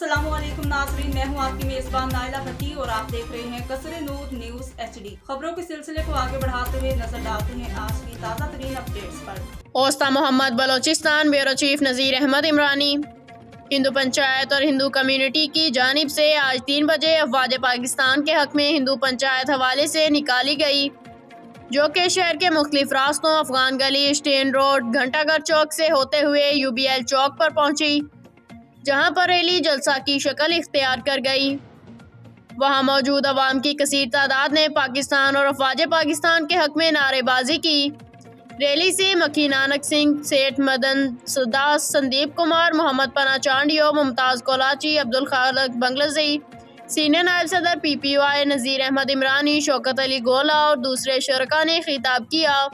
अस्सलामुअलैकुम नाज़रीन, मैं हूं आपकी मेज़बान नाइला भट्टी और आप देख रहे हैं कसरे नूर न्यूज़ HD। खबरों के सिलसिले को आगे बढ़ाते हुए नजर डालते हैं आज की ताज़ा तरीन अपडेट्स पर। ओस्ता मोहम्मद बलोचिस्तान ब्यूरो चीफ नज़ीर अहमद इमरानी। हिंदू पंचायत और हिंदू कम्युनिटी की जानिब से आज 3 बजे अफवाज पाकिस्तान के हक में हिंदू पंचायत हवाले से निकाली गई, जो कि शहर के मुख्तलिफ रास्तों अफगान गली, स्टेन रोड, घंटाघर चौक से होते हुए UBL चौक पर पहुंची, जहां पर रैली जलसा की शक्ल इख्तियार कर गई। वहां मौजूद अवाम की कसीर तादाद ने पाकिस्तान और अफवाज पाकिस्तान के हक में नारेबाजी की। रैली से मक्खी नानक सिंह, सेठ मदन दास, संदीप कुमार, मोहम्मद पना चांडियो, मुमताज़ कोलाची, अब्दुल खालिक बंगलाजी, सीनियर नायब सदर PPY नज़ीर अहमद इमरानी, शौकत अली गोला और दूसरे शरका ने खिताब किया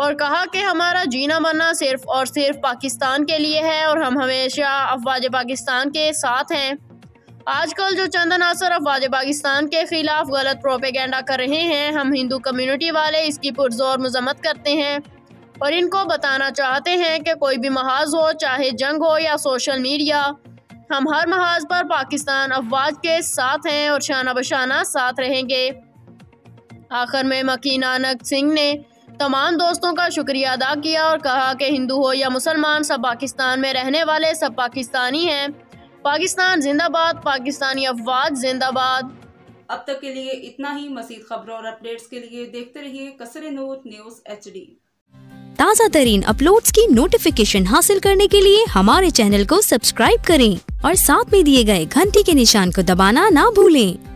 और कहा कि हमारा जीना मरना सिर्फ और सिर्फ पाकिस्तान के लिए है और हम हमेशा अफवाज पाकिस्तान के साथ हैं। आजकल जो चंद अनासर अफवाज पाकिस्तान के खिलाफ गलत प्रोपेगेंडा कर रहे हैं, हम हिंदू कम्युनिटी वाले इसकी पुरजोर मजम्मत करते हैं और इनको बताना चाहते हैं कि कोई भी महाज हो, चाहे जंग हो या सोशल मीडिया, हम हर महाज पर पाकिस्तान अफवाज के साथ हैं और शाना बशाना साथ रहेंगे। आखिर में मक्खी नानक सिंह ने तमाम दोस्तों का शुक्रिया अदा किया और कहा कि हिंदू हो या मुसलमान, सब पाकिस्तान में रहने वाले सब पाकिस्तानी हैं। पाकिस्तान जिंदाबाद, पाकिस्तानी अफवाज जिंदाबाद। अब तक के लिए इतना ही। मज़ीद खबरों और अपडेट्स के लिए देखते रहिए कसरे नूर न्यूज़ HD। ताज़ा तरीन अपलोड्स की नोटिफिकेशन हासिल करने के लिए हमारे चैनल को सब्सक्राइब करें और साथ में दिए गए घंटी के निशान को दबाना ना भूलें।